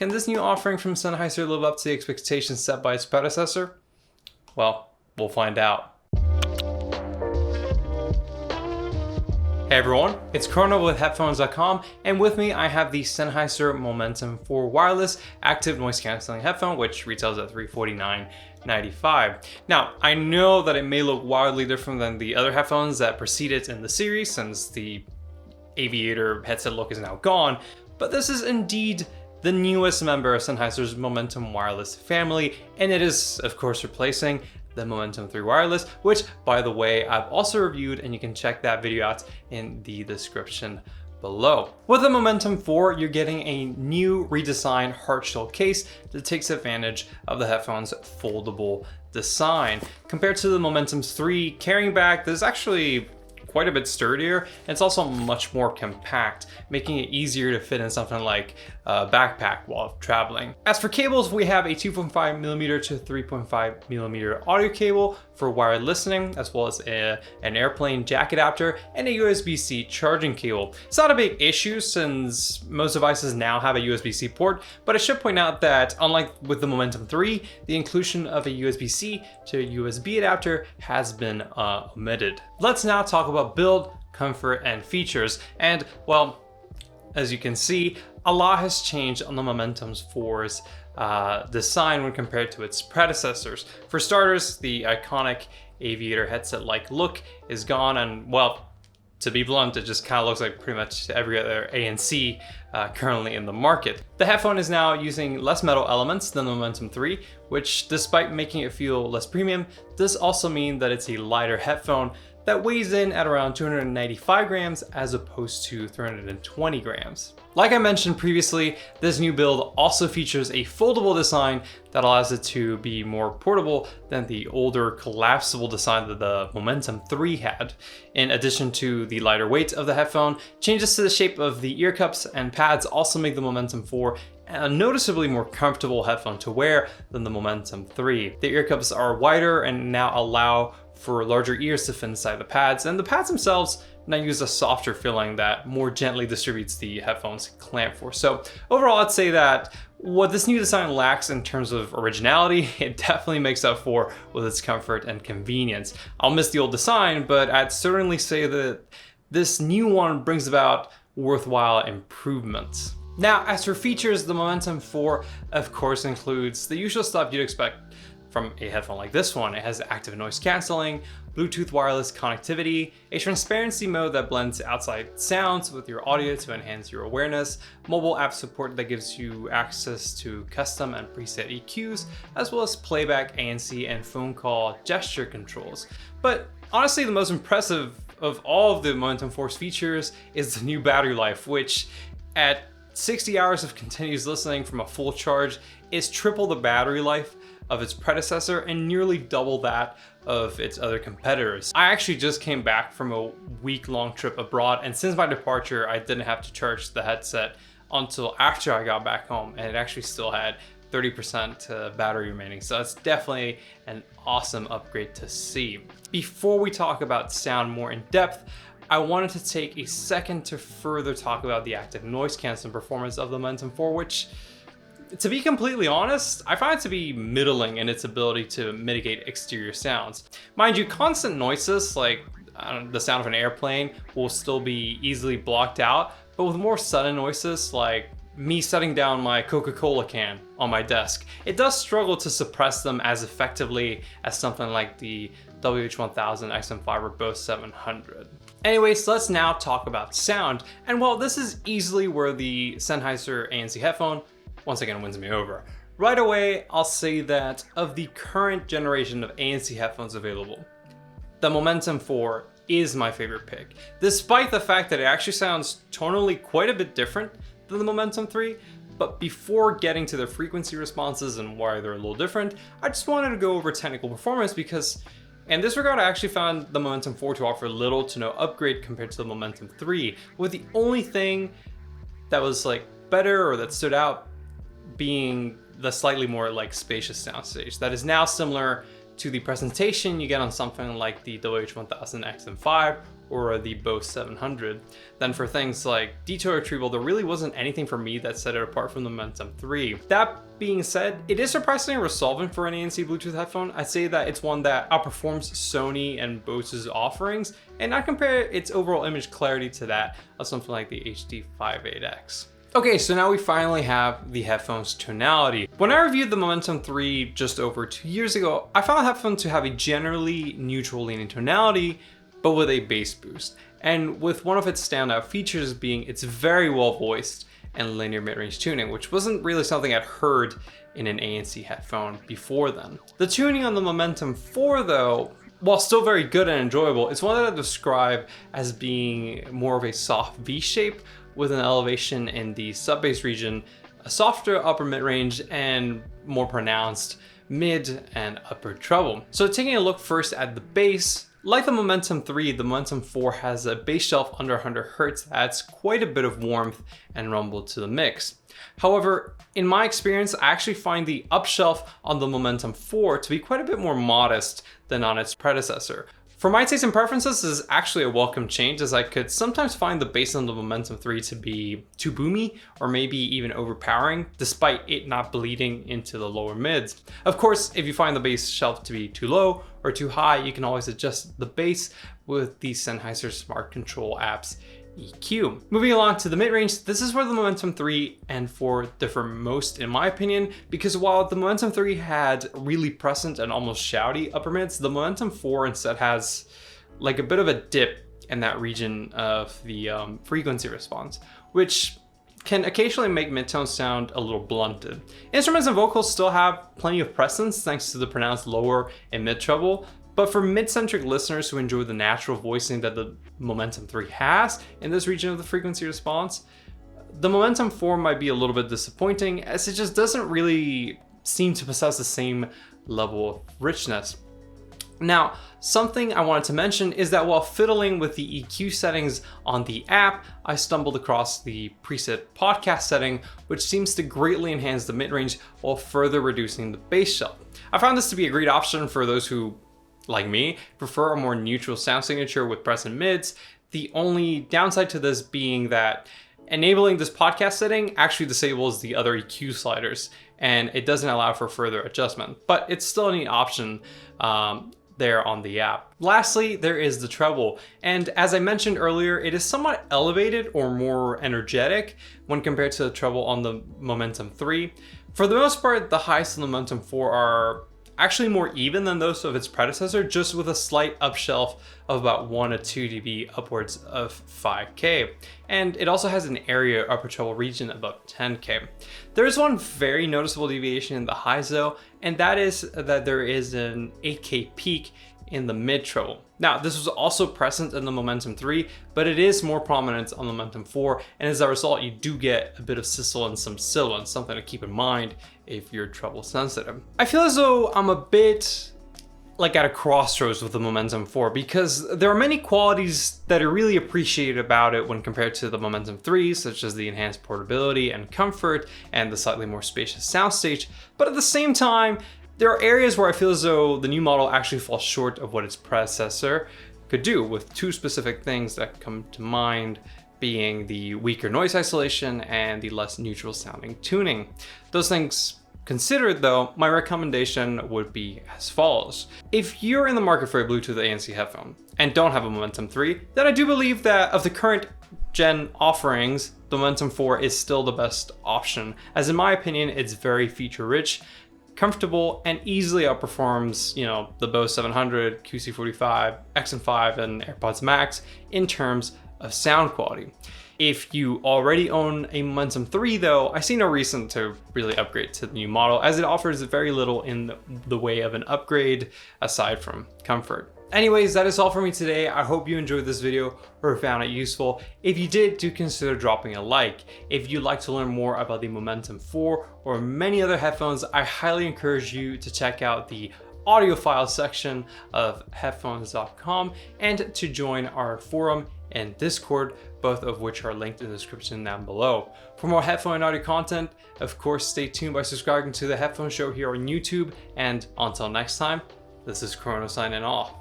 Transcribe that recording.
Can this new offering from Sennheiser live up to the expectations set by its predecessor? Well, we'll find out. Hey everyone, it's Chrono with Headphones.com, and with me I have the Sennheiser Momentum 4 wireless active noise cancelling headphone, which retails at $349.95. Now, I know that it may look wildly different than the other headphones that precede it in the series, since the aviator headset look is now gone, but this is indeed the newest member of Sennheiser's Momentum wireless family, and it is, of course, replacing the Momentum 3 wireless, which, by the way, I've also reviewed, and you can check that video out in the description below. With the Momentum 4, you're getting a new redesigned hard shell case that takes advantage of the headphone's foldable design. Compared to the Momentum 3 carrying bag, there's actually quite a bit sturdier, and it's also much more compact, making it easier to fit in something like a backpack while traveling. As for cables, we have a 2.5mm to 3.5mm audio cable for wired listening, as well as an airplane jack adapter and a USB-C charging cable. It's not a big issue since most devices now have a USB-C port, but I should point out that unlike with the Momentum 3, the inclusion of a USB-C to a USB adapter has been omitted. Let's now talk about build, comfort, and features. And well, as you can see, a lot has changed on the Momentum 4's design when compared to its predecessors. For starters, the iconic aviator headset-like look is gone, and well, to be blunt, it just kind of looks like pretty much every other ANC currently in the market. The headphone is now using less metal elements than the Momentum 3, which, despite making it feel less premium, does also mean that it's a lighter headphone that weighs in at around 295 grams as opposed to 320 grams. Like I mentioned previously, this new build also features a foldable design that allows it to be more portable than the older collapsible design that the Momentum 3 had. In addition to the lighter weight of the headphone, changes to the shape of the ear cups and pads also make the Momentum 4 a noticeably more comfortable headphone to wear than the Momentum 3. The ear cups are wider and now allow for larger ears to fit inside the pads, and the pads themselves now use a softer filling that more gently distributes the headphone's clamp force. So overall, I'd say that what this new design lacks in terms of originality, it definitely makes up for with its comfort and convenience. I'll miss the old design, but I'd certainly say that this new one brings about worthwhile improvements. Now, as for features, the Momentum 4, of course, includes the usual stuff you'd expect from a headphone like this one. It has active noise cancelling, Bluetooth wireless connectivity, a transparency mode that blends outside sounds with your audio to enhance your awareness, mobile app support that gives you access to custom and preset EQs, as well as playback, ANC, and phone call gesture controls. But honestly, the most impressive of all of the Momentum 4's features is the new battery life, which at 60 hours of continuous listening from a full charge is triple the battery life of its predecessor and nearly double that of its other competitors. I actually just came back from a week-long trip abroad, and since my departure, I didn't have to charge the headset until after I got back home, and it actually still had 30% battery remaining. So that's definitely an awesome upgrade to see. Before we talk about sound more in depth, I wanted to take a second to further talk about the active noise cancelling performance of the Momentum 4, which, to be completely honest, I find it to be middling in its ability to mitigate exterior sounds. Mind you, constant noises like the sound of an airplane will still be easily blocked out, but with more sudden noises like me setting down my Coca-Cola can on my desk, it does struggle to suppress them as effectively as something like the WH-1000 XM5 or Bose 700. Anyways, let's now talk about sound. And while this is easily where the Sennheiser ANC headphone once again wins me over, right away I'll say that of the current generation of ANC headphones available, the Momentum 4 is my favorite pick, despite the fact that it actually sounds tonally quite a bit different than the Momentum 3. But before getting to the frequency responses and why they're a little different, I just wanted to go over technical performance because in this regard, I actually found the Momentum 4 to offer little to no upgrade compared to the Momentum 3, with the only thing that was like better or that stood out being the slightly more like spacious soundstage that is now similar to the presentation you get on something like the WH-1000 XM5 or the Bose 700, then for things like detail retrieval, there really wasn't anything for me that set it apart from the Momentum 3. That being said, it is surprisingly resolvent for an ANC Bluetooth headphone. I'd say that it's one that outperforms Sony and Bose's offerings, and I compare its overall image clarity to that of something like the HD58X. Okay, so now we finally have the headphone's tonality. When I reviewed the Momentum 3 just over 2 years ago, I found the headphone to have a generally neutral leaning tonality, but with a bass boost. And with one of its standout features being its very well voiced and linear mid-range tuning, which wasn't really something I'd heard in an ANC headphone before then. The tuning on the Momentum 4 though, while still very good and enjoyable, it's one that I describe as being more of a soft V shape with an elevation in the sub-bass region, a softer upper mid-range, and more pronounced mid and upper treble. So taking a look first at the bass, like the Momentum 3, the Momentum 4 has a bass shelf under 100 Hz that adds quite a bit of warmth and rumble to the mix. However, in my experience, I actually find the upshelf on the Momentum 4 to be quite a bit more modest than on its predecessor. For my taste and preferences, this is actually a welcome change, as I could sometimes find the bass on the Momentum 3 to be too boomy or maybe even overpowering, despite it not bleeding into the lower mids. Of course, if you find the bass shelf to be too low or too high, you can always adjust the bass with the Sennheiser Smart Control app's EQ. Moving along to the mid-range, this is where the Momentum 3 and 4 differ most in my opinion, because while the Momentum 3 had really present and almost shouty upper mids, the Momentum 4 instead has like a bit of a dip in that region of the frequency response, which can occasionally make midtones sound a little blunted. Instruments and vocals still have plenty of presence thanks to the pronounced lower and mid treble, but for mid-centric listeners who enjoy the natural voicing that the Momentum 3 has in this region of the frequency response, the Momentum 4 might be a little bit disappointing, as it just doesn't really seem to possess the same level of richness. Now, something I wanted to mention is that while fiddling with the EQ settings on the app, I stumbled across the preset podcast setting, which seems to greatly enhance the mid-range while further reducing the bass shelf. I found this to be a great option for those who, like me, prefer a more neutral sound signature with present mids. The only downside to this being that enabling this podcast setting actually disables the other EQ sliders, and it doesn't allow for further adjustment, but it's still a neat option there on the app. Lastly, there is the treble, and as I mentioned earlier, it is somewhat elevated or more energetic when compared to the treble on the Momentum 3. For the most part, the highs on the Momentum 4 are actually more even than those of its predecessor, just with a slight upshelf of about 1 to 2 dB upwards of 5K. And it also has an area upper treble region above 10K. There is one very noticeable deviation in the highs though, and that is that there is an 8K peak in the mid treble. Now, this was also present in the Momentum 3, but it is more prominent on the Momentum 4, and as a result, you do get a bit of sizzle and some sibilance, something to keep in mind if you're treble sensitive. I feel as though I'm a bit like at a crossroads with the Momentum 4 because there are many qualities that are really appreciated about it when compared to the Momentum 3, such as the enhanced portability and comfort and the slightly more spacious soundstage, but at the same time, there are areas where I feel as though the new model actually falls short of what its predecessor could do, with two specific things that come to mind being the weaker noise isolation and the less neutral sounding tuning. Those things considered though, my recommendation would be as follows. If you're in the market for a Bluetooth ANC headphone and don't have a Momentum 3, then I do believe that of the current gen offerings, the Momentum 4 is still the best option, as in my opinion, it's very feature rich, comfortable, and easily outperforms, the Bose 700, QC45, XM5, and AirPods Max in terms of sound quality. If you already own a Momentum 3 though, I see no reason to really upgrade to the new model, as it offers very little in the way of an upgrade aside from comfort. Anyways, that is all for me today. I hope you enjoyed this video or found it useful. If you did, do consider dropping a like. If you'd like to learn more about the Momentum 4 or many other headphones, I highly encourage you to check out the audiophile section of headphones.com and to join our forum and Discord, both of which are linked in the description down below. For more headphone and audio content, of course, stay tuned by subscribing to The Headphone Show here on YouTube, and until next time, This is Chrono signing off.